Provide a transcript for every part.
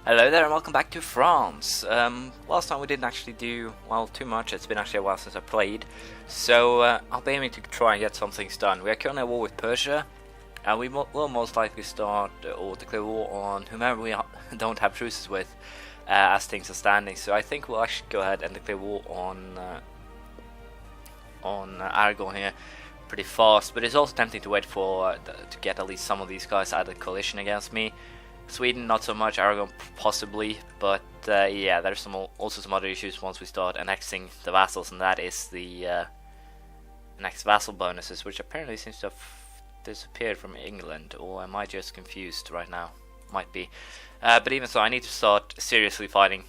Hello there and welcome back to France. Last time we didn't actually do, well, too much. It's been actually a while since I played. So I'll be aiming to try and get some things done. We are currently at war with Persia. And we will most likely start or declare war on whomever we don't have truces with as things are standing. So I think we'll actually go ahead and declare war on Aragon here pretty fast. But it's also tempting to wait for to get at least some of these guys out of the coalition against me. Sweden not so much, Aragon possibly, but yeah, there's also some other issues once we start annexing the vassals, and that is the next vassal bonuses, which apparently seems to have disappeared from England, or am I just confused right now? Might be. But even so, I need to start seriously fighting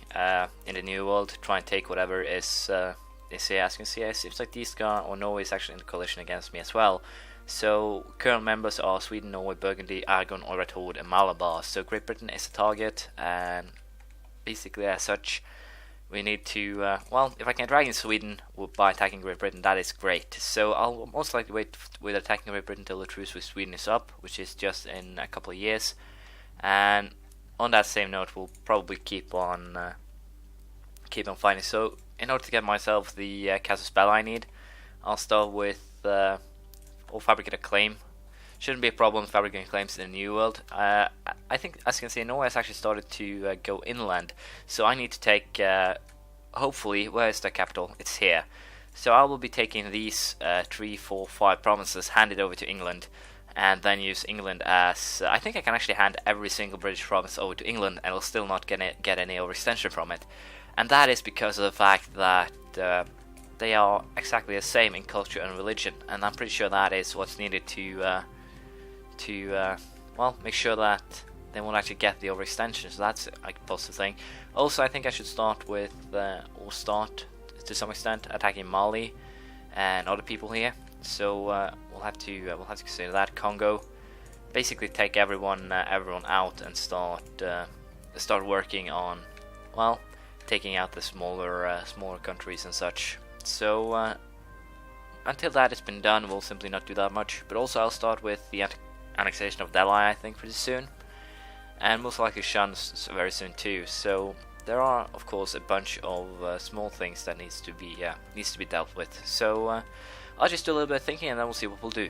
in the New World, try and take whatever is here. As you can see, it seems like these guys, or Norway is actually in the coalition against me as well. So current members are Sweden, Norway, Burgundy, Aragon, Oratord and Malabar. So Great Britain is a target, and basically as such we need to, well, if I can drag in Sweden by attacking Great Britain, that is great. So I'll most likely wait with attacking Great Britain until the truce with Sweden is up, which is just in a couple of years. And on that same note, we'll probably keep on fighting. So in order to get myself the casus belli I need, I'll start with or fabricate a claim. Shouldn't be a problem fabricating claims in the New World. I think, as you can see, Norway has actually started to go inland, so I need to take, hopefully, where is the capital? It's here. So I will be taking these 3, 4, 5 provinces, hand it over to England, and then use England as, I think I can actually hand every single British province over to England, and I'll still not get any overextension from it. And that is because of the fact that they are exactly the same in culture and religion, and I'm pretty sure that is what's needed to well, make sure that they won't actually get the overextension. So that's a positive thing. Also, I think I should start with, or start to some extent, attacking Mali and other people here. So we'll have to consider that. Congo, basically take everyone out and start working on, well, taking out the smaller countries and such. So until that has been done, we'll simply not do that much. But also I'll start with the annexation of Delhi, I think, pretty soon, and most likely Shan very soon too. So there are, of course, a bunch of small things that needs to be dealt with. So I'll just do a little bit of thinking, and then we'll see what we'll do.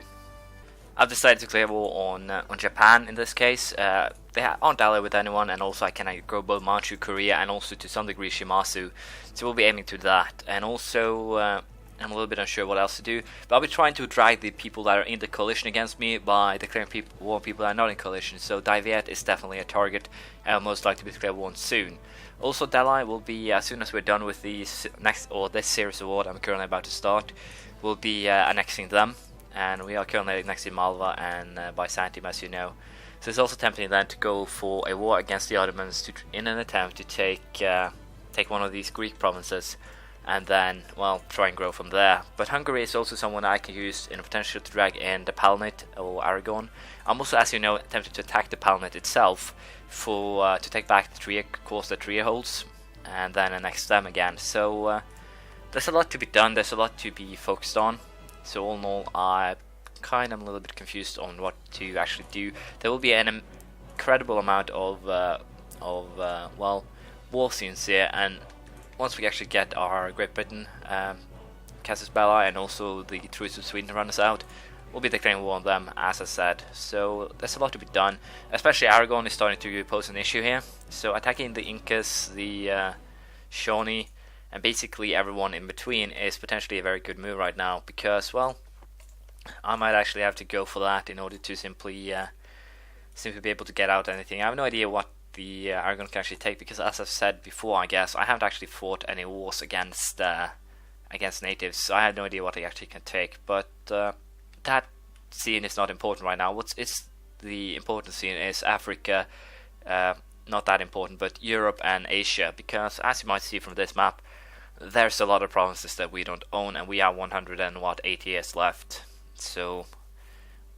I've decided to declare war on Japan in this case. They aren't allied with anyone, and also I can grow both Manchu, Korea, and also to some degree Shimazu. So we'll be aiming to that. And also, I'm a little bit unsure what else to do, but I'll be trying to drag the people that are in the coalition against me by declaring war on people that are not in coalition. So Daviet is definitely a target, and I'll most likely be declared war on soon. Also, Delhi will be, as soon as we're done with this series of war I'm currently about to start, we'll be annexing them. And we are currently annexing Malva and Byzantium, as you know. So it's also tempting then to go for a war against the Ottomans in an attempt to take one of these Greek provinces, and then, well, try and grow from there. But Hungary is also someone I can use in a potential to drag in the Palatinate or Aragon. I'm also, as you know, tempted to attack the Palatinate itself to take back the Trier, course the Trier holds, and then annex them again. So there's a lot to be done. There's a lot to be focused on. So all in all, I kind of am a little bit confused on what to actually do. There will be an incredible amount of well, war scenes here, and once we actually get our Great Britain casus belli and also the truce with Sweden to run us out, we'll be declaring war on them, as I said. So there's a lot to be done. Especially Aragon is starting to pose an issue here. So attacking the Incas, the Shawnee, and basically everyone in between is potentially a very good move right now, because, well, I might actually have to go for that in order to simply be able to get out anything. I have no idea what the Aragon can actually take, because, as I've said before, I guess I haven't actually fought any wars against natives, so I have no idea what they actually can take. But that scene is not important right now. The important scene is Africa. Not that important, but Europe and Asia, because as you might see from this map, there's a lot of provinces that we don't own, and we have 180 years left, so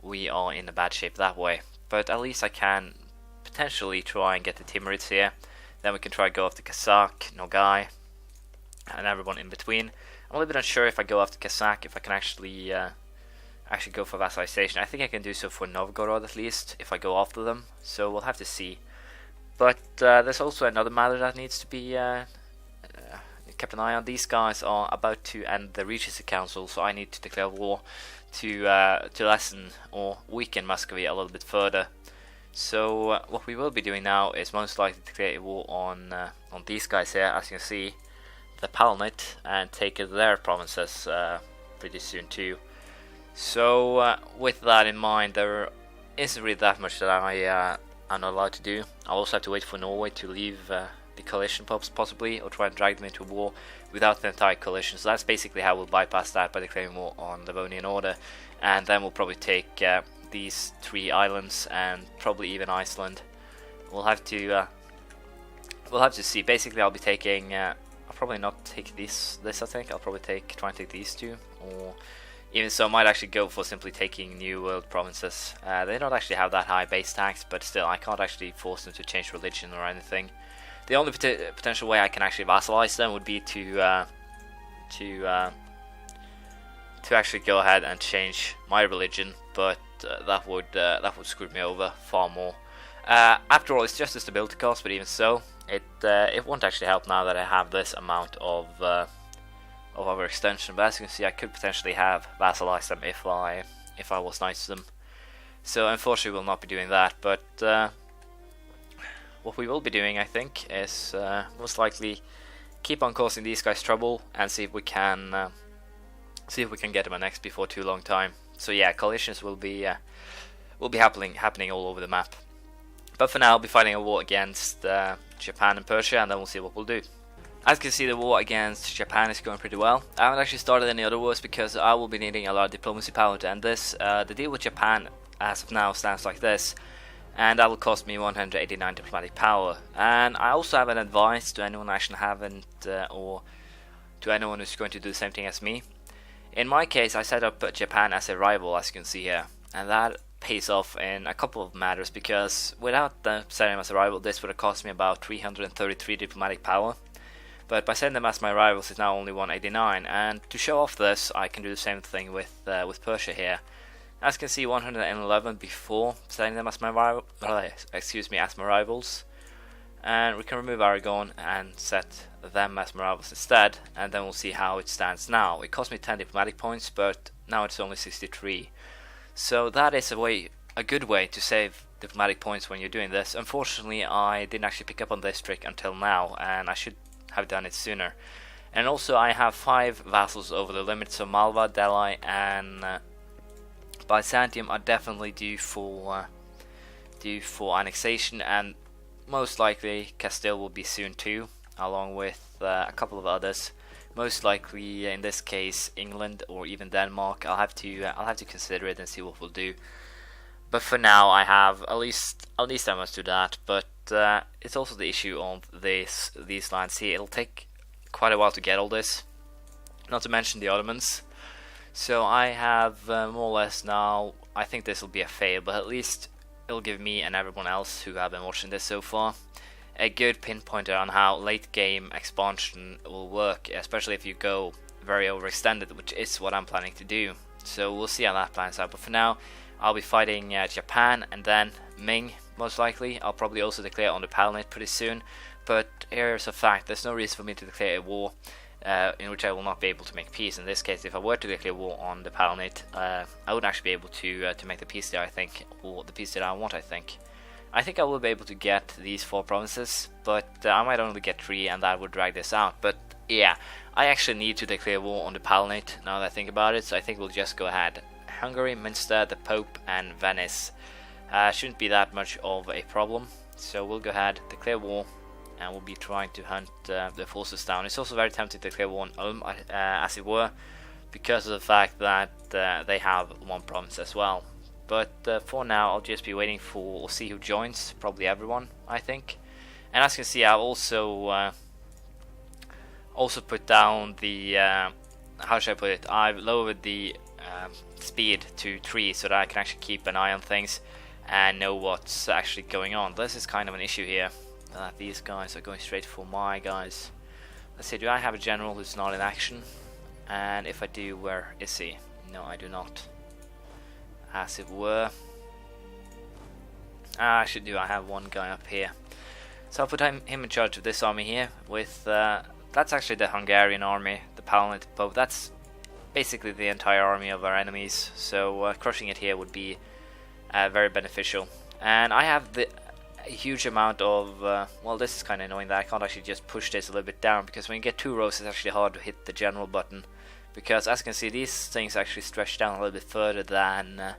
we are in a bad shape that way. But at least I can potentially try and get the Timurids here, then we can try to go after Kazakh, Nogai, and everyone in between. I'm a little bit unsure if I go after Kazakh, if I can actually go for vassalization. I think I can do so for Novgorod at least, if I go after them, so we'll have to see. But there's also another matter that needs to be kept an eye on. These guys are about to end the Regency Council, so I need to declare war to lessen or weaken Muscovy a little bit further. So what we will be doing now is most likely to declare a war on these guys here, as you can see, the Palatinate, and take their provinces pretty soon too. So with that in mind, there isn't really that much that I'm not allowed to do. I'll also have to wait for Norway to leave the coalition possibly, or try and drag them into war without the entire coalition. So that's basically how we'll bypass that, by declaring war on the Livonian Order, and then we'll probably take these 3 islands and probably even Iceland. We'll have to see. Basically, I'll be taking. I'll probably not take this. I think I'll probably try and take these 2, or even so, I might actually go for simply taking New World provinces. They don't actually have that high base tax, but still, I can't actually force them to change religion or anything. The only potential way I can actually vassalize them would be to actually go ahead and change my religion, but that would screw me over far more. After all, it's just a stability cost, but even so, it won't actually help now that I have this amount of overextension. But as you can see, I could potentially have vassalized them if I was nice to them. So unfortunately, we'll not be doing that. But what we will be doing, I think, is most likely keep on causing these guys trouble and see if we can get them annexed before too long time. So yeah, coalitions will be happening all over the map. But for now, I'll be fighting a war against Japan and Persia, and then we'll see what we'll do. As you can see, the war against Japan is going pretty well. I haven't actually started any other wars because I will be needing a lot of diplomacy power to end this. The deal with Japan, as of now, stands like this, and that will cost me 189 diplomatic power. And I also have an advice to anyone I actually haven't, or to anyone who's going to do the same thing as me. In my case, I set up Japan as a rival, as you can see here, and that pays off in a couple of matters, because without setting them as a rival, this would have cost me about 333 diplomatic power. But by setting them as my rivals, it's now only 189, and to show off this, I can do the same thing with Persia here. As you can see, 111 before setting them as my as my rivals, and we can remove Aragon and set them as my rivals instead, and then we'll see how it stands now. It cost me 10 diplomatic points, but now it's only 63. So that is a good way to save diplomatic points when you're doing this. Unfortunately, I didn't actually pick up on this trick until now, and I should have done it sooner. And also, I have 5 vassals over the limit, so Malva, Delhi, and Byzantium are definitely due for annexation, and most likely Castile will be soon too, along with a couple of others. Most likely, in this case, England or even Denmark. I'll have to consider it and see what we'll do. But for now, I have at least I must do that. But it's also the issue of these lands here. It'll take quite a while to get all this, not to mention the Ottomans. So I have more or less now. I think this will be a fail, but at least it'll give me and everyone else who have been watching this so far a good pinpointer on how late game expansion will work, especially if you go very overextended, which is what I'm planning to do. So we'll see how that plans out. But for now, I'll be fighting Japan and then Ming, most likely. I'll probably also declare on the Palatinate pretty soon. But here's a fact: there's no reason for me to declare a war in which I will not be able to make peace. In this case, if I were to declare war on the Palatinate, I wouldn't actually be able to make the peace there, I think, or the peace that I want, I think. I think I will be able to get these 4 provinces, but I might only get 3, and that would drag this out. But yeah, I actually need to declare war on the Palatinate now that I think about it, so I think we'll just go ahead. Hungary, Münster, the Pope, and Venice. Shouldn't be that much of a problem, so we'll go ahead, declare war, and we'll be trying to hunt the forces down. It's also very tempting to declare war on Ulm, as it were, because of the fact that they have 1 province as well. But for now, I'll just be waiting for, we'll see who joins, probably everyone, I think. And as you can see, I've also put down the, how should I put it, I've lowered the speed to 3 so that I can actually keep an eye on things and know what's actually going on. This is kind of an issue here, that these guys are going straight for my guys. Let's see, do I have a general who's not in action? And if I do, where is he? No, I do not. As it were. Actually, I have 1 guy up here. So I'll put him in charge of this army here. With that's actually the Hungarian army, the Palanite Pope. That's basically the entire army of our enemies. So crushing it here would be very beneficial. And I have a huge amount of well, this is kind of annoying that I can't actually just push this a little bit down, because when you get 2 rows it's actually hard to hit the general button, because as you can see these things actually stretch down a little bit further than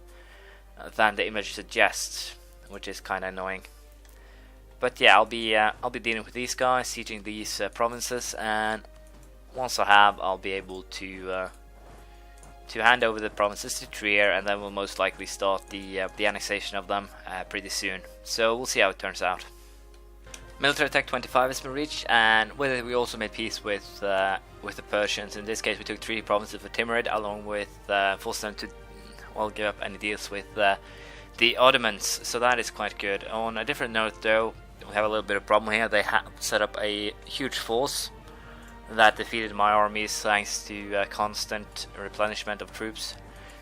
the image suggests, which is kind of annoying. But yeah, I'll be dealing with these guys, sieging these provinces, and once I have, I'll be able to hand over the provinces to Trier, and then we'll most likely start the annexation of them pretty soon. So we'll see how it turns out. Military Tech 25 has been reached, and with it we also made peace with the Persians. In this case we took 3 provinces for Timurid, along with forcing them to, well, give up any deals with the Ottomans, so that is quite good. On a different note though, we have a little bit of problem here. They have set up a huge force that defeated my armies thanks to constant replenishment of troops.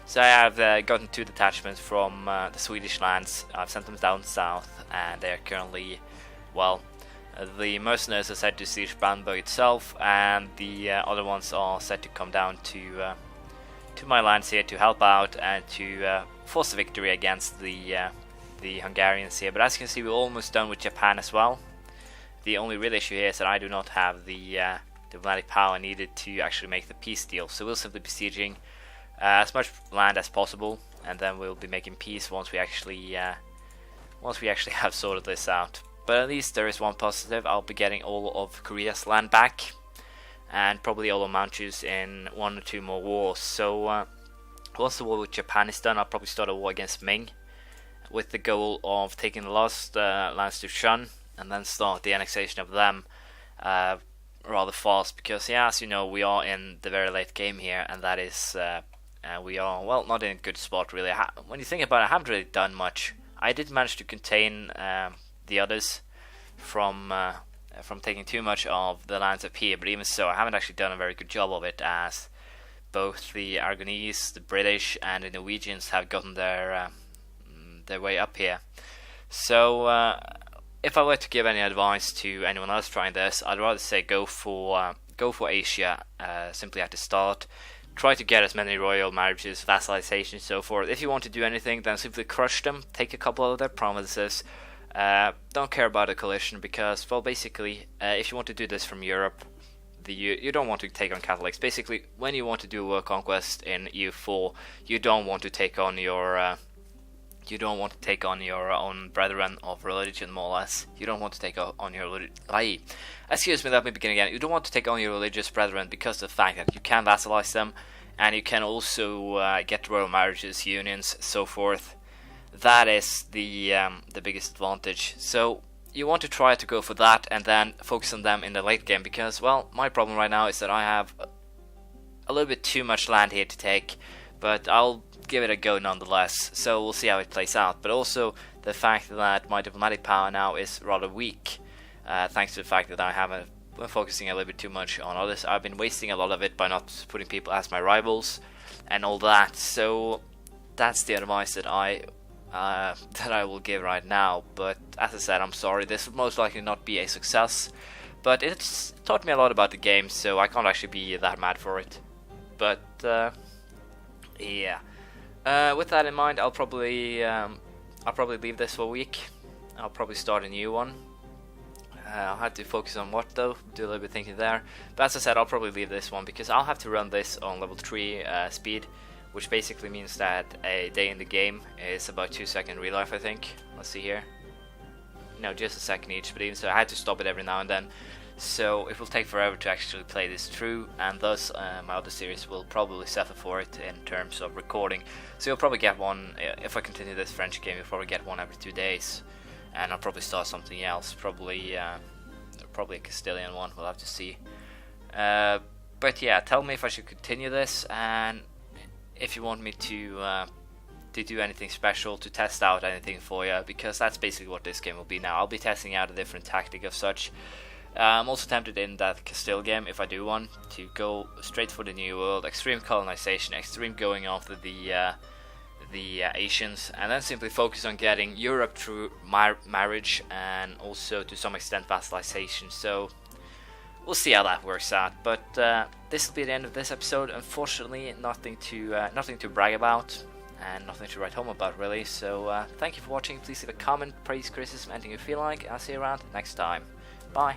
So I have gotten 2 detachments from the Swedish lands. I've sent them down south, and they are currently, well, the mercenaries are set to siege Brandenburg itself, and the other ones are set to come down to my lands here to help out and to force a victory against the Hungarians here. But as you can see, we're almost done with Japan as well. The only real issue here is that I do not have the diplomatic power needed to actually make the peace deal, so we'll simply be sieging as much land as possible, and then we'll be making peace once we actually have sorted this out. But at least there is one positive: I'll be getting all of Korea's land back, and probably all of Manchu's in 1 or 2 more wars. So once the war with Japan is done, I'll probably start a war against Ming, with the goal of taking the last lands to Shun, and then start the annexation of them rather fast, because yeah, as you know, we are in the very late game here, and that is we are, well, not in a good spot really. When you think about it, I haven't really done much. I did manage to contain the others from taking too much of the lands up here, but even so, I haven't actually done a very good job of it, as both the Aragonese, the British, and the Norwegians have gotten their way up here. So if I were to give any advice to anyone else trying this, I'd rather say go for Asia simply at the start. Try to get as many royal marriages, vassalization, so forth. If you want to do anything, then simply crush them, take a couple of their provinces. Don't care about a coalition, because, well, basically, if you want to do this from Europe, you don't want to take on Catholics. Basically, when you want to do a world conquest in EU4, you don't want to take on your own brethren of religion, more or less. You don't want to take on your excuse me, let me begin again. You don't want to take on your religious brethren because of the fact that you can vassalize them, and you can also get royal marriages, unions, so forth. That is the biggest advantage. So you want to try to go for that, and then focus on them in the late game, because, well, my problem right now is that I have a little bit too much land here to take, but I'll give it a go nonetheless, so we'll see how it plays out. But also the fact that my diplomatic power now is rather weak, thanks to the fact that I haven't been focusing a little bit too much on others. I've been wasting a lot of it by not putting people as my rivals and all that. So that's the advice that I will give right now. But as I said, I'm sorry, this will most likely not be a success, but it's taught me a lot about the game, so I can't actually be that mad for it. But yeah. With that in mind, I'll probably leave this for a week. I'll probably start a new one. I'll have to focus on what though, do a little bit thinking there. But as I said, I'll probably leave this one, because I'll have to run this on level 3 speed, which basically means that a day in the game is about 2 seconds in real life, I think. Let's see here. No, just a second each, but even so, I had to stop it every now and then. So it will take forever to actually play this through, and thus my other series will probably suffer for it in terms of recording. So you'll probably get one, if I continue this French game, you'll probably get one every 2 days. And I'll probably start something else, probably a Castilian one, we'll have to see. But yeah, tell me if I should continue this, and if you want me to do anything special, to test out anything for you, because that's basically what this game will be now. I'll be testing out a different tactic of such. I'm also tempted in that Castile game, if I do one, to go straight for the New World, extreme colonization, extreme going after the Asians, and then simply focus on getting Europe through marriage and also to some extent vassalization. So we'll see how that works out. But this will be the end of this episode. Unfortunately, nothing to brag about and nothing to write home about really. So thank you for watching. Please leave a comment, praise, criticism, anything you feel like. I'll see you around next time. Bye.